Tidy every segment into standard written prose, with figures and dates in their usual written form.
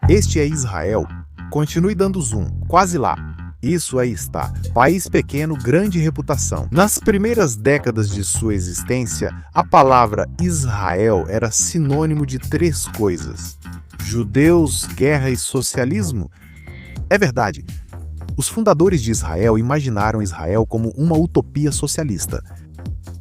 Este é Israel. Continue dando zoom, quase lá. Isso aí está. País pequeno, grande reputação. Nas primeiras décadas de sua existência, a palavra Israel era sinônimo de três coisas: judeus, guerra e socialismo. É verdade. Os fundadores de Israel imaginaram Israel como uma utopia socialista.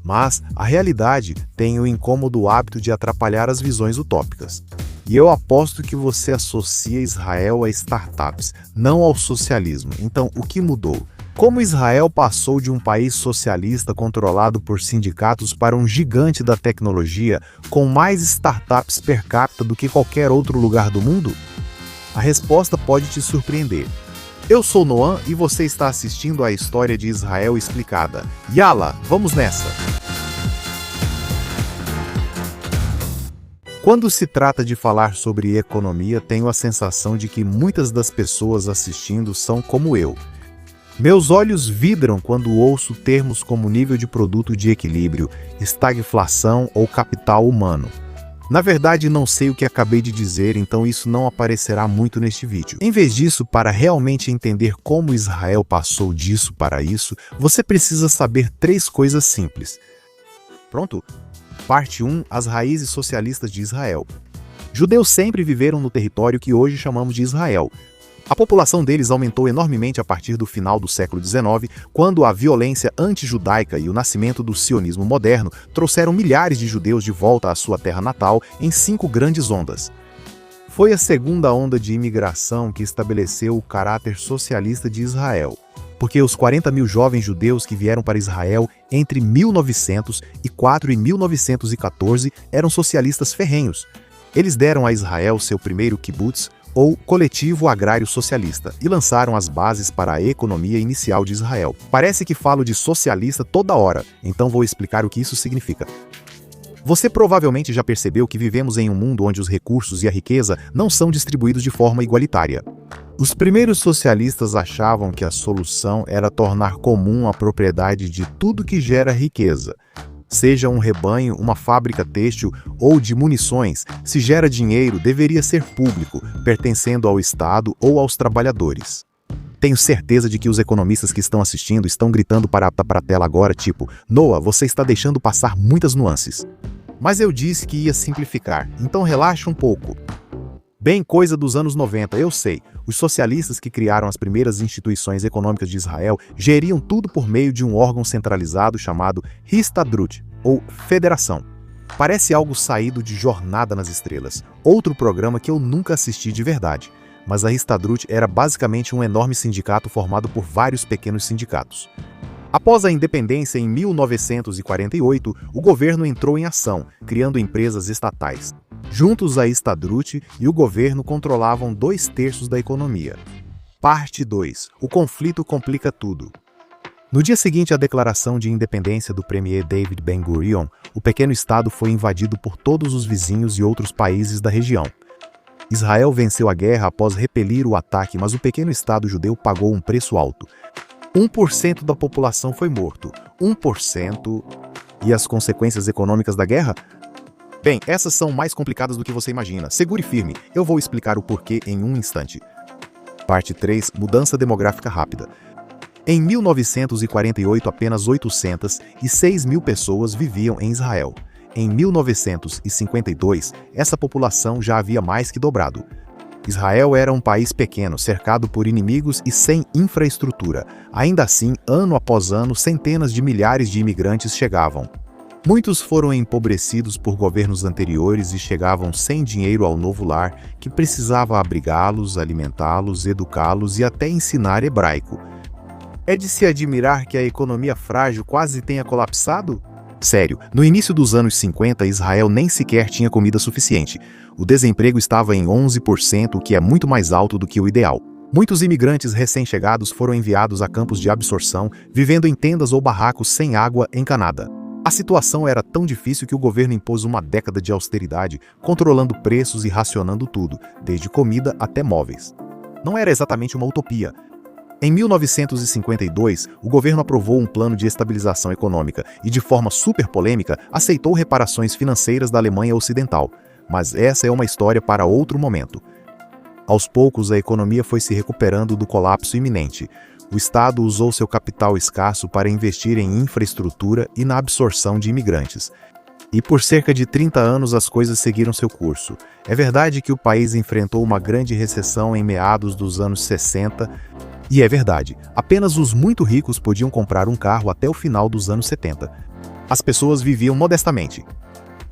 Mas a realidade tem o incômodo hábito de atrapalhar as visões utópicas. E eu aposto que você associa Israel a startups, não ao socialismo. Então, o que mudou? Como Israel passou de um país socialista controlado por sindicatos para um gigante da tecnologia com mais startups per capita do que qualquer outro lugar do mundo? A resposta pode te surpreender. Eu sou Noam e você está assistindo a história de Israel explicada. Yala, vamos nessa! Quando se trata de falar sobre economia, tenho a sensação de que muitas das pessoas assistindo são como eu. Meus olhos vidram quando ouço termos como nível de produto de equilíbrio, estagflação ou capital humano. Na verdade, não sei o que acabei de dizer, então isso não aparecerá muito neste vídeo. Em vez disso, para realmente entender como Israel passou disso para isso, você precisa saber três coisas simples. Pronto? Parte 1. As raízes socialistas de Israel. Judeus sempre viveram no território que hoje chamamos de Israel. A população deles aumentou enormemente a partir do final do século XIX, quando a violência anti-judaica e o nascimento do sionismo moderno trouxeram milhares de judeus de volta à sua terra natal em 5 grandes ondas. Foi a segunda onda de imigração que estabeleceu o caráter socialista de Israel, porque os 40 mil jovens judeus que vieram para Israel entre 1904 e 1914 eram socialistas ferrenhos. Eles deram a Israel seu primeiro kibbutz, ou coletivo agrário socialista, e lançaram as bases para a economia inicial de Israel. Parece que falo de socialista toda hora, então vou explicar o que isso significa. Você provavelmente já percebeu que vivemos em um mundo onde os recursos e a riqueza não são distribuídos de forma igualitária. Os primeiros socialistas achavam que a solução era tornar comum a propriedade de tudo que gera riqueza. Seja um rebanho, uma fábrica têxtil ou de munições, se gera dinheiro, deveria ser público, pertencendo ao Estado ou aos trabalhadores. Tenho certeza de que os economistas que estão assistindo estão gritando para a tela agora, tipo, Noah, você está deixando passar muitas nuances. Mas eu disse que ia simplificar, então relaxa um pouco. Bem, coisa dos anos 90, eu sei. Os socialistas que criaram as primeiras instituições econômicas de Israel geriam tudo por meio de um órgão centralizado chamado Histadrut, ou Federação. Parece algo saído de Jornada nas Estrelas, outro programa que eu nunca assisti de verdade. Mas a Histadrut era basicamente um enorme sindicato formado por vários pequenos sindicatos. Após a independência em 1948, o governo entrou em ação, criando empresas estatais. Juntos, a Histadrut e o governo controlavam 2/3 da economia. Parte 2. O conflito complica tudo. No dia seguinte à declaração de independência do premier David Ben-Gurion, o pequeno estado foi invadido por todos os vizinhos e outros países da região. Israel venceu a guerra após repelir o ataque, mas o pequeno estado judeu pagou um preço alto. 1% da população foi morto. 1%. E as consequências econômicas da guerra? Bem, essas são mais complicadas do que você imagina. Segure firme, eu vou explicar o porquê em um instante. Parte 3. Mudança demográfica rápida. Em 1948, apenas 806 mil pessoas viviam em Israel. Em 1952, essa população já havia mais que dobrado. Israel era um país pequeno, cercado por inimigos e sem infraestrutura. Ainda assim, ano após ano, centenas de milhares de imigrantes chegavam. Muitos foram empobrecidos por governos anteriores e chegavam sem dinheiro ao novo lar, que precisava abrigá-los, alimentá-los, educá-los e até ensinar hebraico. É de se admirar que a economia frágil quase tenha colapsado? Sério, no início dos anos 50, Israel nem sequer tinha comida suficiente. O desemprego estava em 11%, o que é muito mais alto do que o ideal. Muitos imigrantes recém-chegados foram enviados a campos de absorção, vivendo em tendas ou barracos sem água encanada. A situação era tão difícil que o governo impôs uma década de austeridade, controlando preços e racionando tudo, desde comida até móveis. Não era exatamente uma utopia. Em 1952, o governo aprovou um plano de estabilização econômica e, de forma super polêmica, aceitou reparações financeiras da Alemanha Ocidental. Mas essa é uma história para outro momento. Aos poucos, a economia foi se recuperando do colapso iminente. O Estado usou seu capital escasso para investir em infraestrutura e na absorção de imigrantes. E por cerca de 30 anos as coisas seguiram seu curso. É verdade que o país enfrentou uma grande recessão em meados dos anos 60, e é verdade, apenas os muito ricos podiam comprar um carro até o final dos anos 70. As pessoas viviam modestamente.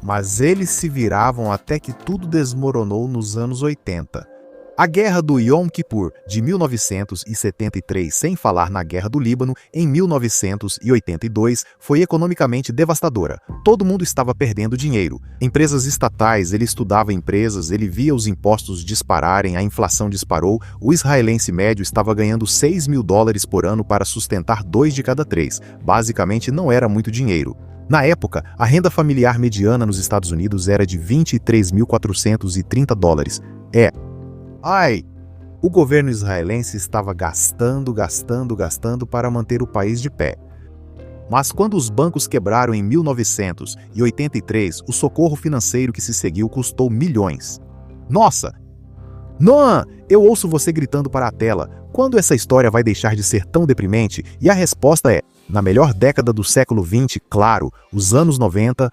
Mas eles se viravam até que tudo desmoronou nos anos 80. A Guerra do Yom Kippur, de 1973, sem falar na Guerra do Líbano, em 1982, foi economicamente devastadora. Todo mundo estava perdendo dinheiro. Empresas estatais, ele estudava empresas, ele via os impostos dispararem, a inflação disparou, o israelense médio estava ganhando $6.000 por ano para sustentar 2 de cada 3. Basicamente, não era muito dinheiro. Na época, a renda familiar mediana nos Estados Unidos era de $23.430. O governo israelense estava gastando para manter o país de pé. Mas quando os bancos quebraram em 1983, o socorro financeiro que se seguiu custou milhões. Nossa! Noah, eu ouço você gritando para a tela. Quando essa história vai deixar de ser tão deprimente? E a resposta é, na melhor década do século XX, claro, os anos 90...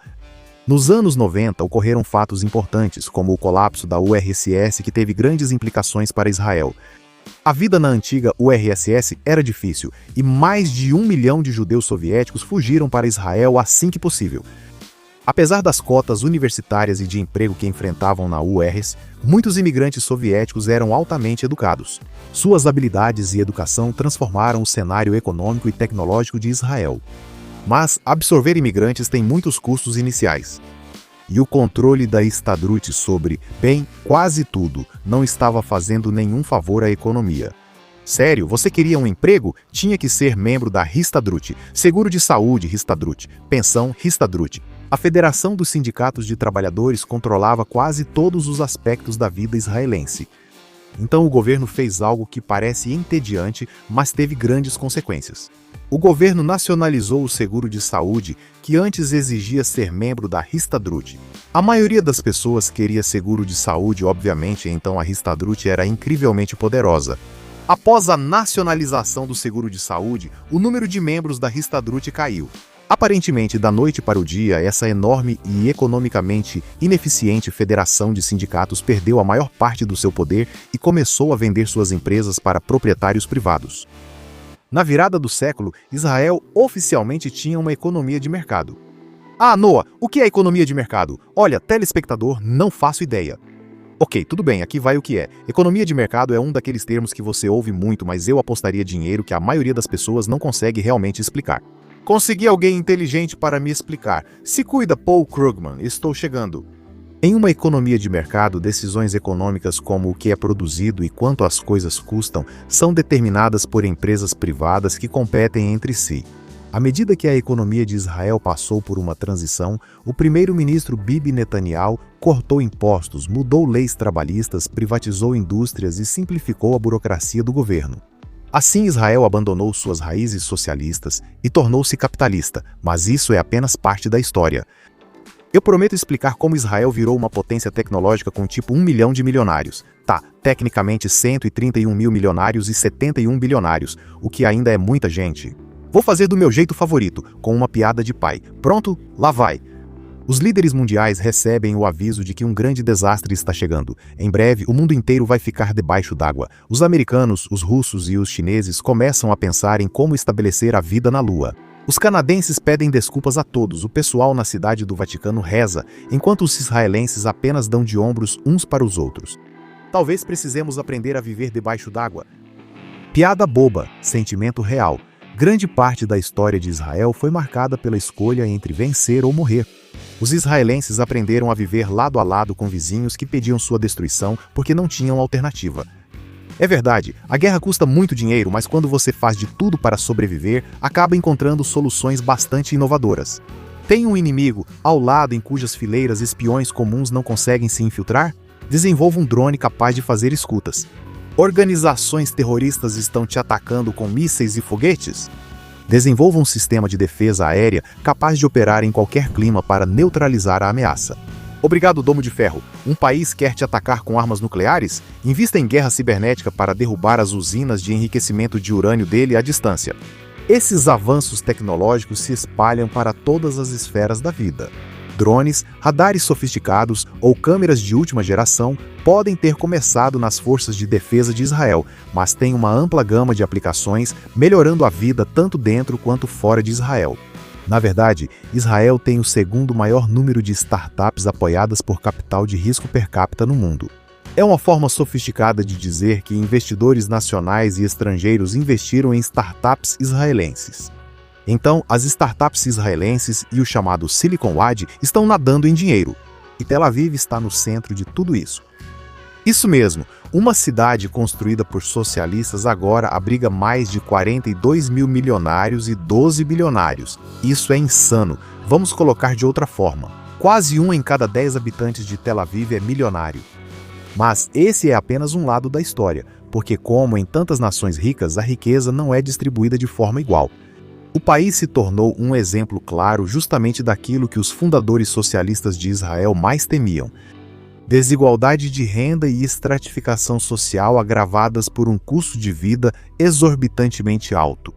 Nos anos 90, ocorreram fatos importantes, como o colapso da URSS, que teve grandes implicações para Israel. A vida na antiga URSS era difícil, e mais de 1 milhão de judeus soviéticos fugiram para Israel assim que possível. Apesar das cotas universitárias e de emprego que enfrentavam na URSS, muitos imigrantes soviéticos eram altamente educados. Suas habilidades e educação transformaram o cenário econômico e tecnológico de Israel. Mas absorver imigrantes tem muitos custos iniciais. E o controle da Histadrut sobre, quase tudo, não estava fazendo nenhum favor à economia. Sério, você queria um emprego? Tinha que ser membro da Histadrut, seguro de saúde Histadrut, pensão Histadrut. A Federação dos Sindicatos de Trabalhadores controlava quase todos os aspectos da vida israelense. Então o governo fez algo que parece entediante, mas teve grandes consequências. O governo nacionalizou o seguro de saúde, que antes exigia ser membro da Histadrut. A maioria das pessoas queria seguro de saúde, obviamente, então a Histadrut era incrivelmente poderosa. Após a nacionalização do seguro de saúde, o número de membros da Histadrut caiu. Aparentemente, da noite para o dia, essa enorme e economicamente ineficiente federação de sindicatos perdeu a maior parte do seu poder e começou a vender suas empresas para proprietários privados. Na virada do século, Israel oficialmente tinha uma economia de mercado. Noah, o que é economia de mercado? Olha, telespectador, não faço ideia. Ok, tudo bem, aqui vai o que é. Economia de mercado é um daqueles termos que você ouve muito, mas eu apostaria dinheiro que a maioria das pessoas não consegue realmente explicar. Consegui alguém inteligente para me explicar. Se cuida, Paul Krugman, estou chegando. Em uma economia de mercado, decisões econômicas como o que é produzido e quanto as coisas custam são determinadas por empresas privadas que competem entre si. À medida que a economia de Israel passou por uma transição, o primeiro-ministro Bibi Netanyahu cortou impostos, mudou leis trabalhistas, privatizou indústrias e simplificou a burocracia do governo. Assim, Israel abandonou suas raízes socialistas e tornou-se capitalista, mas isso é apenas parte da história. Eu prometo explicar como Israel virou uma potência tecnológica com tipo 1 milhão de milionários. Tecnicamente 131 mil milionários e 71 bilionários, o que ainda é muita gente. Vou fazer do meu jeito favorito, com uma piada de pai. Pronto? Lá vai! Os líderes mundiais recebem o aviso de que um grande desastre está chegando. Em breve, o mundo inteiro vai ficar debaixo d'água. Os americanos, os russos e os chineses começam a pensar em como estabelecer a vida na Lua. Os canadenses pedem desculpas a todos, o pessoal na cidade do Vaticano reza, enquanto os israelenses apenas dão de ombros uns para os outros. Talvez precisemos aprender a viver debaixo d'água. Piada boba, sentimento real. Grande parte da história de Israel foi marcada pela escolha entre vencer ou morrer. Os israelenses aprenderam a viver lado a lado com vizinhos que pediam sua destruição porque não tinham alternativa. É verdade, a guerra custa muito dinheiro, mas quando você faz de tudo para sobreviver, acaba encontrando soluções bastante inovadoras. Tem um inimigo ao lado em cujas fileiras espiões comuns não conseguem se infiltrar? Desenvolva um drone capaz de fazer escutas. Organizações terroristas estão te atacando com mísseis e foguetes? Desenvolva um sistema de defesa aérea capaz de operar em qualquer clima para neutralizar a ameaça. Obrigado, Domo de Ferro. Um país quer te atacar com armas nucleares? Invista em guerra cibernética para derrubar as usinas de enriquecimento de urânio dele à distância. Esses avanços tecnológicos se espalham para todas as esferas da vida. Drones, radares sofisticados ou câmeras de última geração podem ter começado nas forças de defesa de Israel, mas têm uma ampla gama de aplicações, melhorando a vida tanto dentro quanto fora de Israel. Na verdade, Israel tem o segundo maior número de startups apoiadas por capital de risco per capita no mundo. É uma forma sofisticada de dizer que investidores nacionais e estrangeiros investiram em startups israelenses. Então, as startups israelenses e o chamado Silicon Valley estão nadando em dinheiro, e Tel Aviv está no centro de tudo isso. Isso mesmo, uma cidade construída por socialistas agora abriga mais de 42 mil milionários e 12 bilionários. Isso é insano. Vamos colocar de outra forma. Quase 1 em cada 10 habitantes de Tel Aviv é milionário. Mas esse é apenas um lado da história, porque como em tantas nações ricas, a riqueza não é distribuída de forma igual. O país se tornou um exemplo claro justamente daquilo que os fundadores socialistas de Israel mais temiam: desigualdade de renda e estratificação social agravadas por um custo de vida exorbitantemente alto.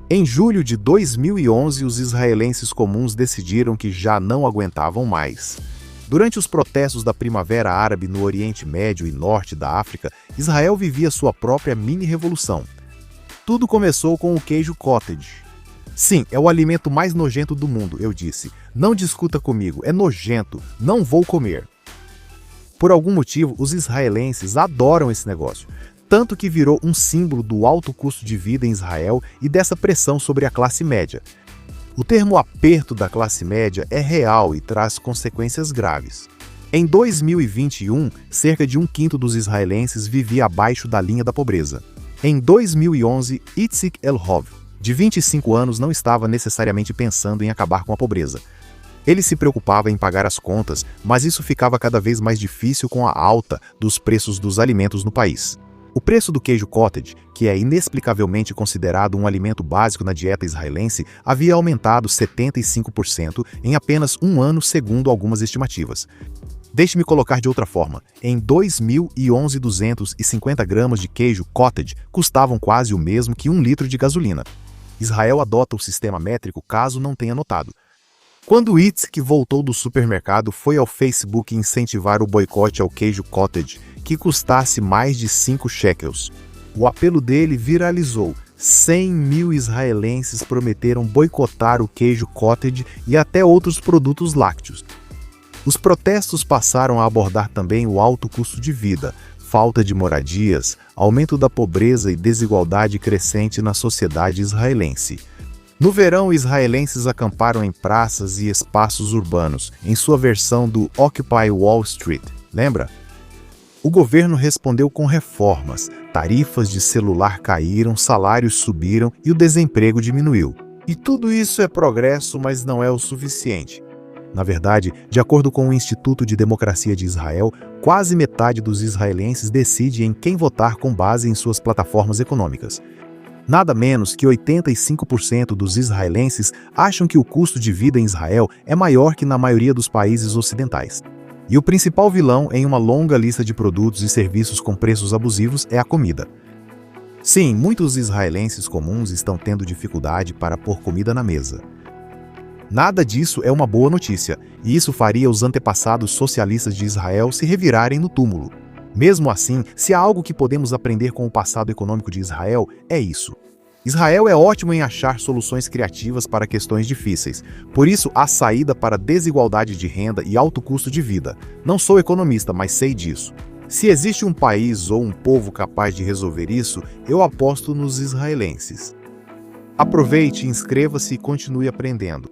Em julho de 2011, os israelenses comuns decidiram que já não aguentavam mais. Durante os protestos da Primavera Árabe no Oriente Médio e Norte da África, Israel vivia sua própria mini-revolução. Tudo começou com o queijo cottage. Sim, é o alimento mais nojento do mundo, eu disse. Não discuta comigo, é nojento, não vou comer. Por algum motivo, os israelenses adoram esse negócio, tanto que virou um símbolo do alto custo de vida em Israel e dessa pressão sobre a classe média. O termo aperto da classe média é real e traz consequências graves. Em 2021, cerca de 1/5 dos israelenses vivia abaixo da linha da pobreza. Em 2011, Itzik Elhov, de 25 anos, não estava necessariamente pensando em acabar com a pobreza. Ele se preocupava em pagar as contas, mas isso ficava cada vez mais difícil com a alta dos preços dos alimentos no país. O preço do queijo cottage, que é inexplicavelmente considerado um alimento básico na dieta israelense, havia aumentado 75% em apenas um ano, segundo algumas estimativas. Deixe-me colocar de outra forma. Em 2011, 250 gramas de queijo cottage custavam quase o mesmo que 1 litro de gasolina. Israel adota o sistema métrico caso não tenha notado. Quando Itzik voltou do supermercado, foi ao Facebook incentivar o boicote ao queijo cottage, que custasse mais de 5 shekels. O apelo dele viralizou. 100 mil israelenses prometeram boicotar o queijo cottage e até outros produtos lácteos. Os protestos passaram a abordar também o alto custo de vida, falta de moradias, aumento da pobreza e desigualdade crescente na sociedade israelense. No verão, israelenses acamparam em praças e espaços urbanos, em sua versão do Occupy Wall Street, lembra? O governo respondeu com reformas, tarifas de celular caíram, salários subiram e o desemprego diminuiu. E tudo isso é progresso, mas não é o suficiente. Na verdade, de acordo com o Instituto de Democracia de Israel, quase metade dos israelenses decide em quem votar com base em suas plataformas econômicas. Nada menos que 85% dos israelenses acham que o custo de vida em Israel é maior que na maioria dos países ocidentais. E o principal vilão em uma longa lista de produtos e serviços com preços abusivos é a comida. Sim, muitos israelenses comuns estão tendo dificuldade para pôr comida na mesa. Nada disso é uma boa notícia, e isso faria os antepassados socialistas de Israel se revirarem no túmulo. Mesmo assim, se há algo que podemos aprender com o passado econômico de Israel, é isso. Israel é ótimo em achar soluções criativas para questões difíceis, por isso há saída para desigualdade de renda e alto custo de vida. Não sou economista, mas sei disso. Se existe um país ou um povo capaz de resolver isso, eu aposto nos israelenses. Aproveite, inscreva-se e continue aprendendo.